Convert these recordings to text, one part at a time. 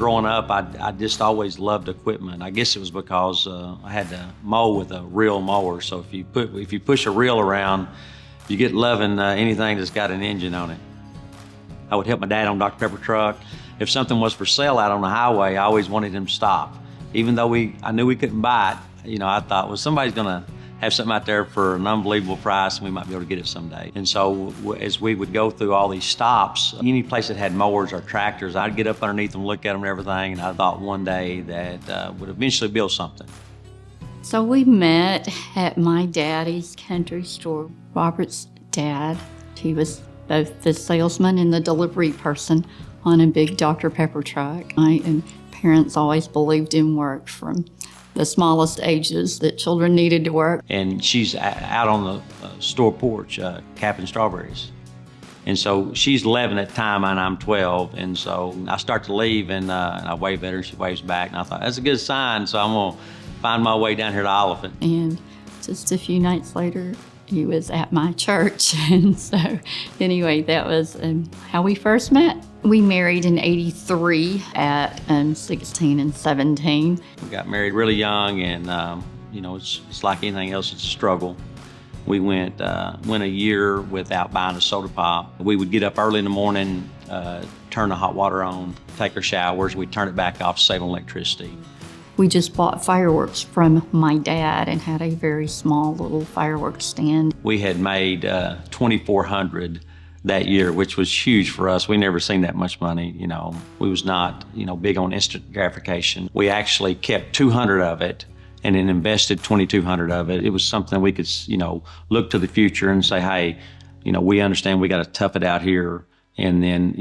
growing up, I just always loved equipment. I guess it was because I had to mow with a reel mower. So if you push a reel around, you get loving anything that's got an engine on it. I would help my dad on Dr. Pepper truck. If something was for sale out on the highway, I always wanted him to stop. Even though I knew we couldn't buy it, I thought, well, somebody's gonna have something out there for an unbelievable price and we might be able to get it someday. And so as we would go through all these stops, any place that had mowers or tractors, I'd get up underneath them, look at them and everything, and I thought one day that would eventually build something. So we met at my daddy's country store. Robert's dad, he was both the salesman and the delivery person on a big Dr. Pepper truck. And parents always believed in work from the smallest ages, that children needed to work. And she's out on the store porch capping strawberries. And so she's 11 at the time and I'm 12. And so I start to leave and I wave at her, she waves back. And I thought, that's a good sign. So I'm gonna find my way down here to Oliphant. And just a few nights later, he was at my church. And so anyway, that was how we first met. We married in '83 at 16 and 17. We got married really young and it's like anything else, it's a struggle. We went a year without buying a soda pop. We would get up early in the morning, turn the hot water on, take our showers, we'd turn it back off, save on electricity. We just bought fireworks from my dad and had a very small little fireworks stand. We had made 2,400 that year, which was huge for us. We never seen that much money, We was not, big on instant gratification. We actually kept 200 of it and then invested 2,200 of it. It was something we could, look to the future and say, hey, we understand we got to tough it out here. And then,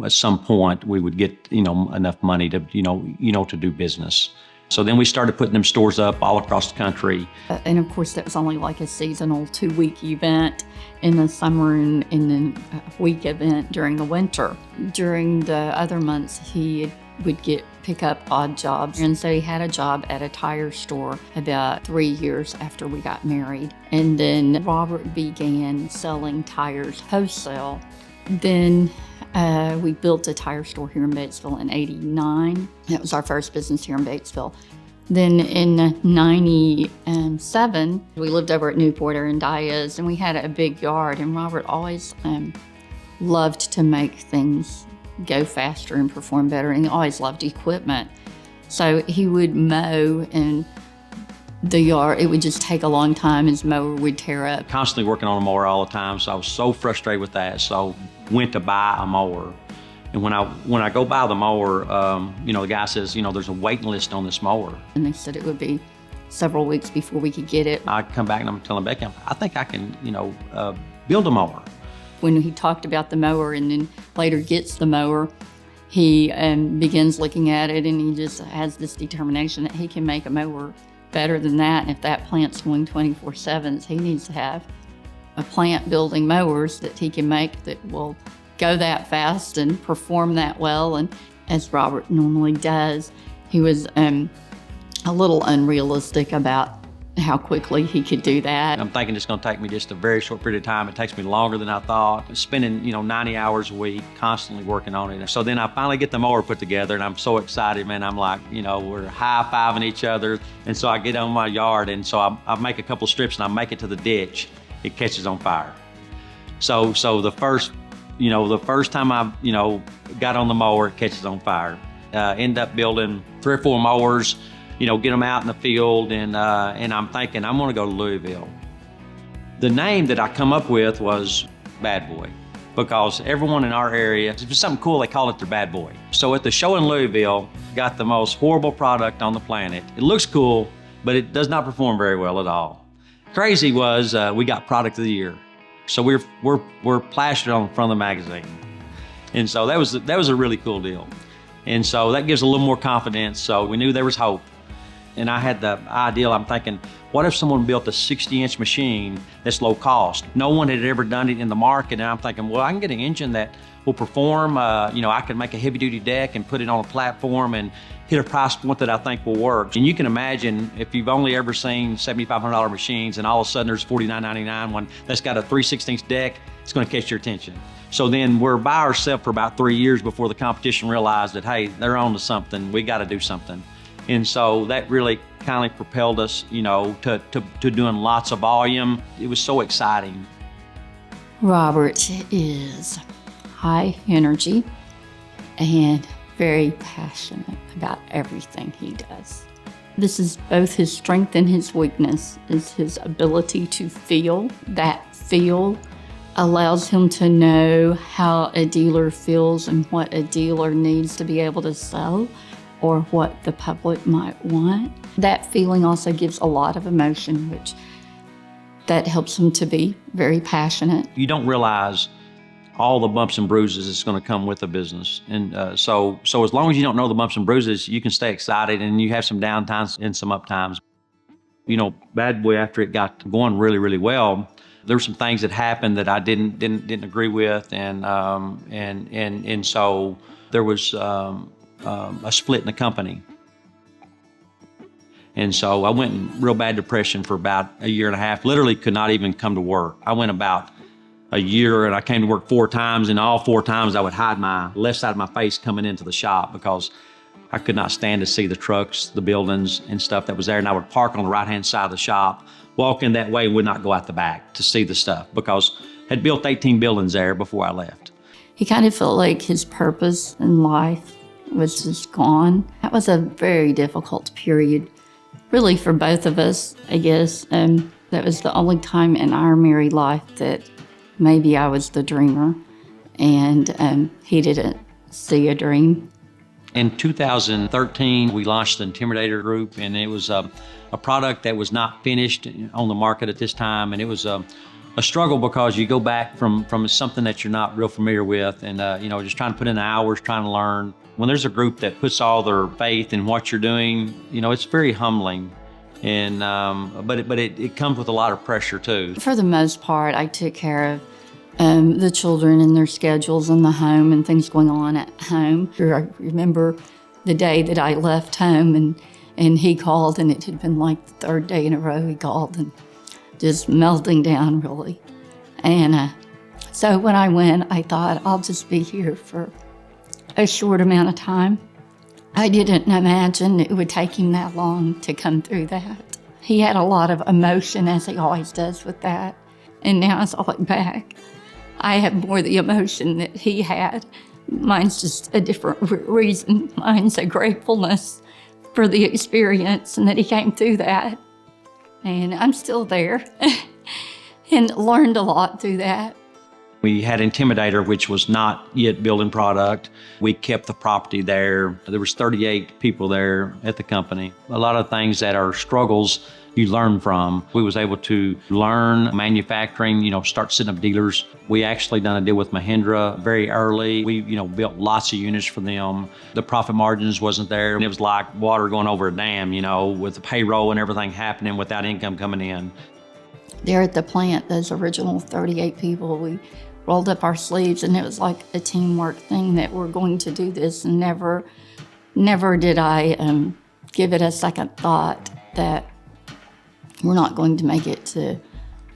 at some point we would get, enough money to, to do business. So then we started putting them stores up all across the country. And of course, that was only like a seasonal 2-week event in the summer and then a week event during the winter. During the other months, he would pick up odd jobs. And so he had a job at a tire store about 3 years after we got married. And then Robert began selling tires wholesale. Then we built a tire store here in Batesville in '89. That was our first business here in Batesville. Then in '97, we lived over at Newport or in Diaz, and we had a big yard. And Robert always loved to make things go faster and perform better, and he always loved equipment. So he would mow and the yard, it would just take a long time. His mower would tear up. Constantly working on a mower all the time, so I was so frustrated with that. So went to buy a mower. And when I go buy the mower, the guy says, there's a waiting list on this mower. And they said it would be several weeks before we could get it. I come back and I'm telling Becky, I think I can, build a mower. When he talked about the mower and then later gets the mower, he begins looking at it and he just has this determination that he can make a mower better than that. And if that plant's going 24/7, he needs to have a plant building mowers that he can make that will go that fast and perform that well. And as Robert normally does, he was a little unrealistic about how quickly he could do that. I'm thinking it's going to take me just a very short period of time. It takes me longer than I thought. Spending, 90 hours a week, constantly working on it. So then I finally get the mower put together and I'm so excited, man. I'm like, we're high-fiving each other. And so I get on my yard and so I make a couple strips and I make it to the ditch. It catches on fire. So the first time I, got on the mower, it catches on fire. End up building 3 or 4 mowers, get them out in the field, and I'm thinking, I'm gonna go to Louisville. The name that I come up with was Bad Boy, because everyone in our area, if it's something cool, they call it their bad boy. So at the show in Louisville, got the most horrible product on the planet. It looks cool, but it does not perform very well at all. Crazy was, we got Product of the Year. So we're plastered on the front of the magazine. And so that was a really cool deal. And so that gives a little more confidence, so we knew there was hope. And I had the ideal, I'm thinking, what if someone built a 60-inch machine that's low cost? No one had ever done it in the market, and I'm thinking, well, I can get an engine that will perform. I can make a heavy duty deck and put it on a platform and hit a price point that I think will work. And you can imagine if you've only ever seen $7,500 machines and all of a sudden there's $49.99 one that's got a 3/16 deck, it's going to catch your attention. So then we're by ourselves for about 3 years before the competition realized that, hey, they're on to something. We got to do something. And so that really kind of propelled us, to doing lots of volume. It was so exciting. Robert is high energy and very passionate about everything he does. This is both his strength and his weakness, is his ability to feel. That feel allows him to know how a dealer feels and what a dealer needs to be able to sell or what the public might want. That feeling also gives a lot of emotion, which that helps him to be very passionate. You don't realize all the bumps and bruises that's going to come with a business. And so as long as you don't know the bumps and bruises, you can stay excited and you have some down times and some up times. Bad Boy, after it got going really, really well, there were some things that happened that I didn't agree with, and so there was a split in the company. And so I went in real bad depression for about a year and a half, literally could not even come to work. I went about a year and I came to work 4 times, and all 4 times I would hide my left side of my face coming into the shop because I could not stand to see the trucks, the buildings and stuff that was there. And I would park on the right-hand side of the shop, walk in that way, would not go out the back to see the stuff because I had built 18 buildings there before I left. He kind of felt like his purpose in life was just gone. That was a very difficult period, really, for both of us, I guess. That was the only time in our married life that maybe I was the dreamer and he didn't see a dream. In 2013, we launched the Intimidated group, and it was a product that was not finished on the market at this time, and it was a struggle because you go back from something that you're not real familiar with, and just trying to put in the hours, trying to learn. When there's a group that puts all their faith in what you're doing, it's very humbling, and but it comes with a lot of pressure too. For the most part, I took care of the children and their schedules in the home and things going on at home. I remember the day that I left home and he called, and it had been like the 3rd day in a row he called, and just melting down really. And so when I went, I thought I'll just be here for a short amount of time. I didn't imagine it would take him that long to come through that. He had a lot of emotion, as he always does with that. And now as I look back, I have more the emotion that he had. Mine's just a different reason. Mine's a gratefulness for the experience and that he came through that. And I'm still there and learned a lot through that. We had Intimidator, which was not yet building product. We kept the property there. There was 38 people there at the company. A lot of things that are struggles you learn from. We was able to learn manufacturing, start setting up dealers. We actually done a deal with Mahindra very early. We, built lots of units for them. The profit margins wasn't there. And it was like water going over a dam, with the payroll and everything happening without income coming in. There at the plant, those original 38 people, we rolled up our sleeves, and it was like a teamwork thing that we're going to do this. And never did I give it a second thought that we're not going to make it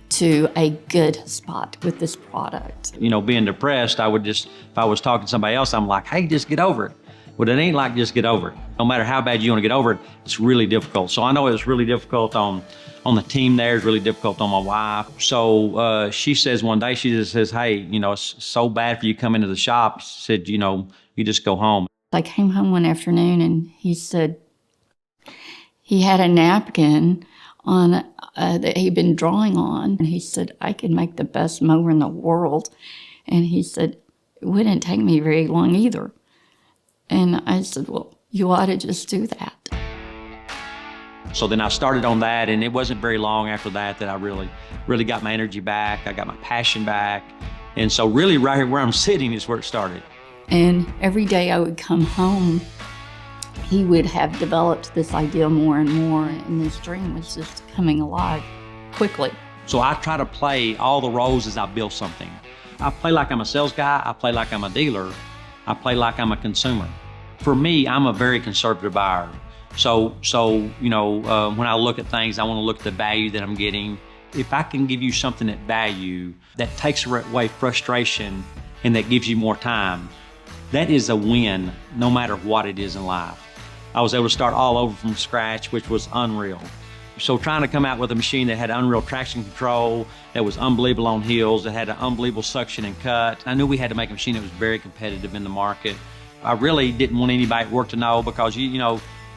to a good spot with this product. Being depressed, I would just, if I was talking to somebody else, I'm like, hey, just get over it. Well, it ain't like just get over it. No matter how bad you want to get over it, it's really difficult. So I know it was really difficult on the team there. It's really difficult on my wife. So she says one day, she just says, hey, it's so bad for you to come into the shop. She said, you just go home. I came home one afternoon and he said he had a napkin on that he'd been drawing on. And he said, I could make the best mower in the world. And he said, it wouldn't take me very long either. And I said, well, you ought to just do that. So then I started on that, and it wasn't very long after that I really got my energy back. I got my passion back. And so really right here where I'm sitting is where it started. And every day I would come home, he would have developed this idea more and more, and this dream was just coming alive quickly. So I try to play all the roles as I build something. I play like I'm a sales guy. I play like I'm a dealer. I play like I'm a consumer. For me, I'm a very conservative buyer. So when I look at things, I want to look at the value that I'm getting. If I can give you something at value that takes away frustration and that gives you more time, that is a win no matter what it is in life. I was able to start all over from scratch, which was unreal. So trying to come out with a machine that had unreal traction control, that was unbelievable on hills, that had an unbelievable suction and cut. I knew we had to make a machine that was very competitive in the market. I really didn't want anybody at work to know, because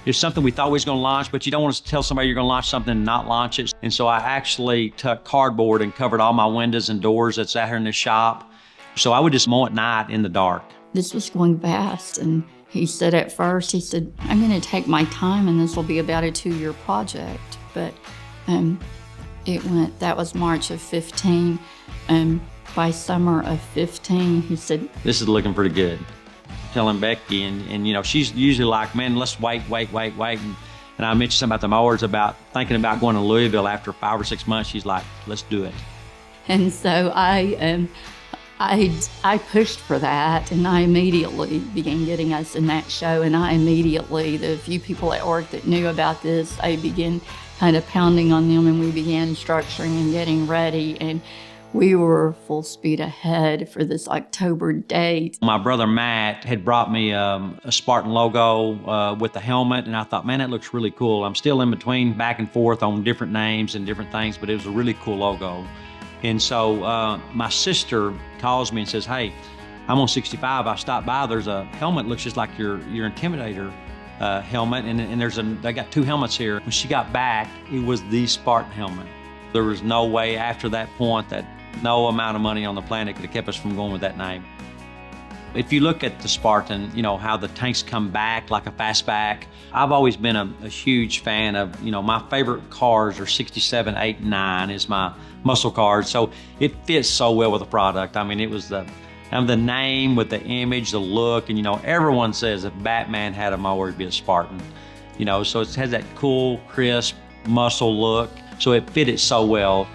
it's something we thought we was going to launch, but you don't want to tell somebody you're going to launch something and not launch it. And so I actually took cardboard and covered all my windows and doors that's out here in the shop. So I would just mow at night in the dark. This was going fast, and he said at first, he said, I'm going to take my time and this will be about a 2-year project. But that was March of 15. And by summer of 15, he said, this is looking pretty good. Telling Becky, and she's usually like, man, let's wait. And I mentioned something about the mowers, about thinking about going to Louisville after 5 or 6 months. She's like, let's do it. And so I pushed for that, and I immediately began getting us in that show. And the few people at work that knew about this, I began kind of pounding on them, and we began structuring and getting ready. And we were full speed ahead for this October date. My brother Matt had brought me a Spartan logo with the helmet, and I thought, man, that looks really cool. I'm still in between, back and forth on different names and different things, but it was a really cool logo. And so my sister calls me and says, hey, I'm on 65. I stopped by. There's a helmet looks just like your Intimidator helmet, and they got 2 helmets here. When she got back, it was the Spartan helmet. There was no way after that point that no amount of money on the planet could have kept us from going with that name. If you look at the Spartan, how the tanks come back like a fastback. I've always been a huge fan of, my favorite cars are 67, 8, and 9 is my muscle cars. So it fits so well with the product. I mean, it was the name with the image, the look, and everyone says if Batman had a mower, it'd be a Spartan. So it has that cool, crisp, muscle look. So it fitted so well.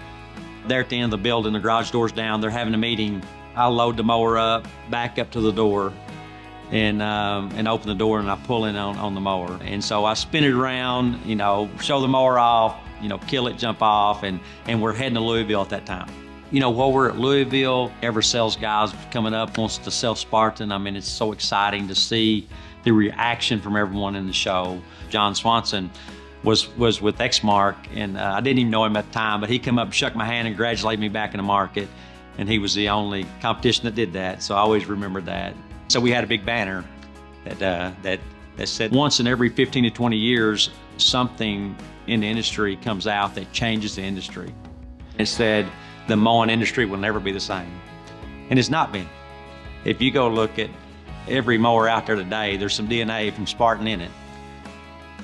There at the end of the building, the garage door's down, they're having a meeting. I load the mower up, back up to the door, and open the door, and I pull in on the mower. And so I spin it around, show the mower off, kill it, jump off, and we're heading to Louisville at that time. While we're at Louisville, every sales guy coming up wants to sell Spartan. I mean, it's so exciting to see the reaction from everyone in the show. John Swanson was with Exmark, and I didn't even know him at the time, but he came up, shook my hand, and congratulated me back in the market. And he was the only competition that did that, so I always remember that. So we had a big banner that said, once in every 15 to 20 years, something in the industry comes out that changes the industry. It said, the mowing industry will never be the same. And it's not been. If you go look at every mower out there today, there's some DNA from Spartan in it.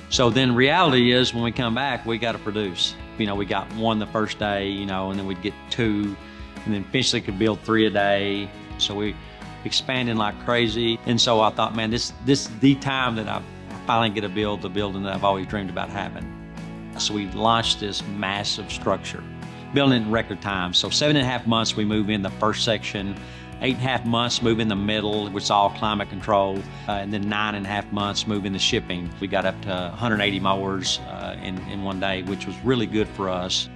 So then reality is, when we come back, we got to produce. We got 1 the first day, and then we'd get 2, and then eventually could build 3 a day. So we expanding like crazy. And so I thought, man, this is the time that I finally get to build the building that I've always dreamed about having. So we launched this massive structure, building it in record time. So 7.5 months, we move in the first section. 8.5 months, move in the middle, which is all climate control, and then 9.5 months, move in the shipping. We got up to 180 mowers in one day, which was really good for us.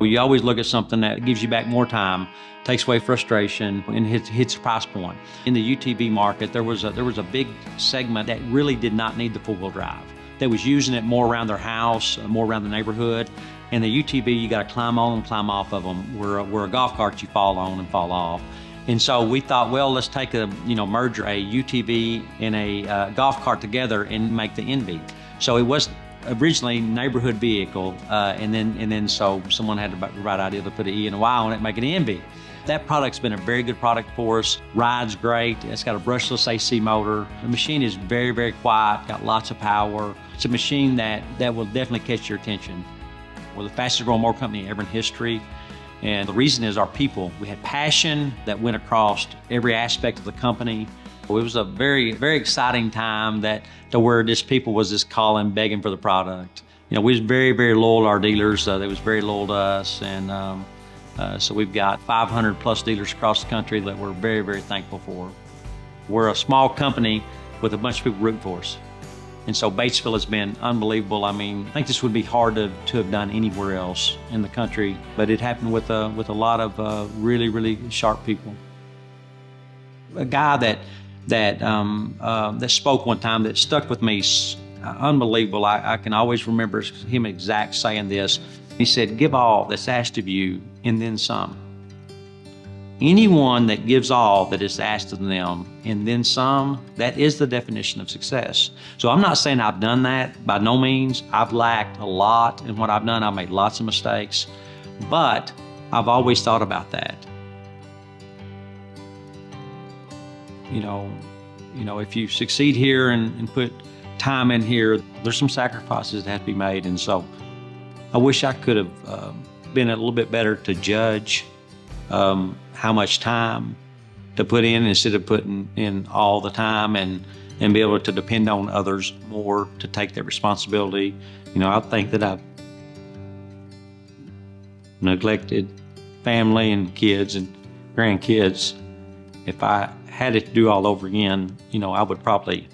You always look at something that gives you back more time, takes away frustration, and hits a price point. In the UTV market, there was a big segment that really did not need the four-wheel drive. That was using it more around their house, more around the neighborhood. And the UTV, you got to climb on and climb off of them. Where a golf cart, you fall on and fall off. And so we thought, well, let's take merge a UTV and a golf cart together and make the Envy. So it was originally neighborhood vehicle, and then so someone had the right idea to put an E and a Y on it, make it an Envy. That product's been a very good product for us. Rides great. It's got a brushless AC motor. The machine is very, very quiet, got lots of power. It's a machine that will definitely catch your attention. We're the fastest growing mower company ever in history. And the reason is our people. We had passion that went across every aspect of the company. It was a very, very exciting time to where this people was just calling, begging for the product. We was very, very loyal to our dealers. They was very loyal to us. And So we've got 500 plus dealers across the country that we're very, very thankful for. We're a small company with a bunch of people rooting for us. And so Batesville has been unbelievable. I mean, I think this would be hard to have done anywhere else in the country, but it happened with a lot of really, really sharp people. A guy that spoke one time that stuck with me, unbelievable. I can always remember him exact saying this. He said, "Give all that's asked of you, and then some." Anyone that gives all that is asked of them and then some, that is the definition of success. So I'm not saying I've done that, by no means. I've lacked a lot in what I've done. I've made lots of mistakes, but I've always thought about that. You know, if you succeed here and put time in here, there's some sacrifices that have to be made. And so I wish I could have been a little bit better to judge how much time to put in instead of putting in all the time, and be able to depend on others more to take that responsibility. You know, I think that I've neglected family and kids and grandkids. If I had it to do all over again, you know, I would probably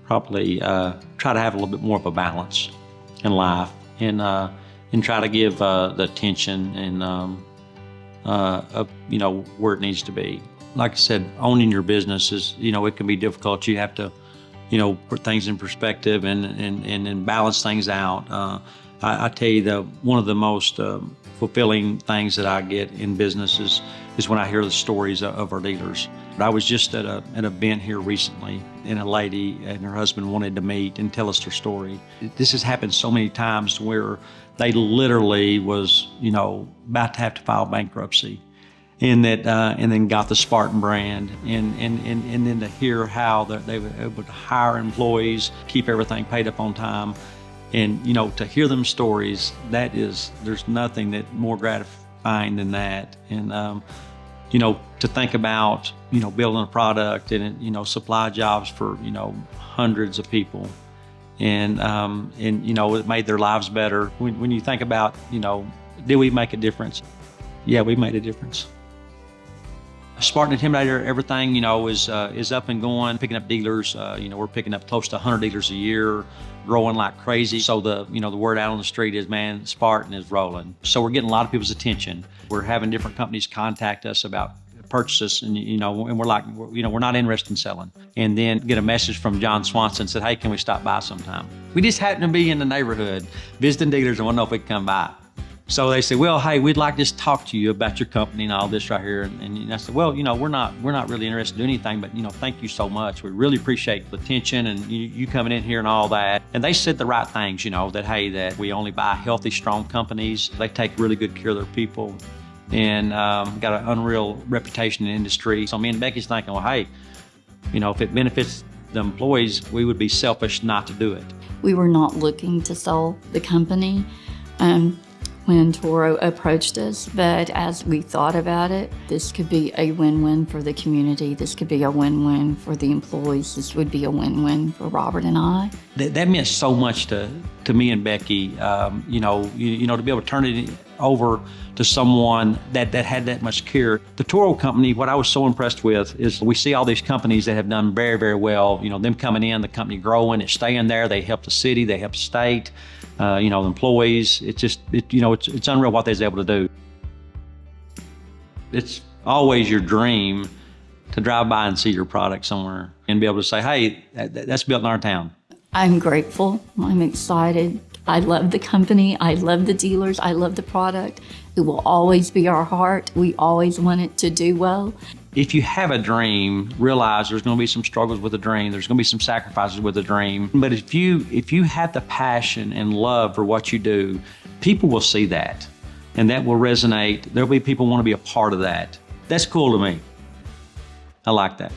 try to have a little bit more of a balance in life, and try to give the attention and you know, where it needs to be. Like I said, owning your business is, you know, it can be difficult. You have to, you know, put things in perspective and balance things out. I tell you, one of the most fulfilling things that I get in business is when I hear the stories of our dealers. I was just at an event here recently, and a lady and her husband wanted to meet and tell us their story. This has happened so many times where they literally was, you know, about to have to file bankruptcy, and then got the Spartan brand, and then to hear how they were able to hire employees, keep everything paid up on time, and, you know, to hear them stories, there's nothing that more gratifying than that. And you know, to think about, you know, building a product and, you know, supply jobs for, you know, hundreds of people, and you know, it made their lives better. When you think about, you know, did we make a difference? Yeah, we made a difference. Spartan Intimidator, everything, you know, is up and going, picking up dealers. You know, we're picking up close to 100 dealers a year, growing like crazy. So the word out on the street is, man, Spartan is rolling. So we're getting a lot of people's attention. We're having different companies contact us about purchases, and, you know, and we're like, you know, we're not interested in selling. And then get a message from John Swanson, said, "Hey, can we stop by sometime?" We just happen to be in the neighborhood visiting dealers and want to know if we can come by. So they said, "Well, hey, we'd like to just talk to you about your company and all this right here." And I said, "Well, you know, we're not really interested in doing anything, but, you know, thank you so much. We really appreciate the attention and you coming in here and all that." And they said the right things, you know, that, hey, that we only buy healthy, strong companies. They take really good care of their people, and got an unreal reputation in the industry. So me and Becky's thinking, well, hey, you know, if it benefits the employees, we would be selfish not to do it. We were not looking to sell the company when Toro approached us, but as we thought about it, this could be a win-win for the community. This could be a win-win for the employees. This would be a win-win for Robert and I. That meant so much to me and Becky. You know, to be able to turn it over to someone that had that much care. The Toro company, what I was so impressed with is we see all these companies that have done very, very well. You know, them coming in, the company growing, it's staying there. They help the city, they help the state. You know, the employees. It's unreal what they was able to do. It's always your dream to drive by and see your product somewhere and be able to say, hey, that's built in our town. I'm grateful. I'm excited. I love the company. I love the dealers. I love the product. It will always be our heart. We always want it to do well. If you have a dream, realize there's going to be some struggles with the dream. There's going to be some sacrifices with the dream. But if you have the passion and love for what you do, people will see that, and that will resonate. There'll be people who want to be a part of that. That's cool to me. I like that.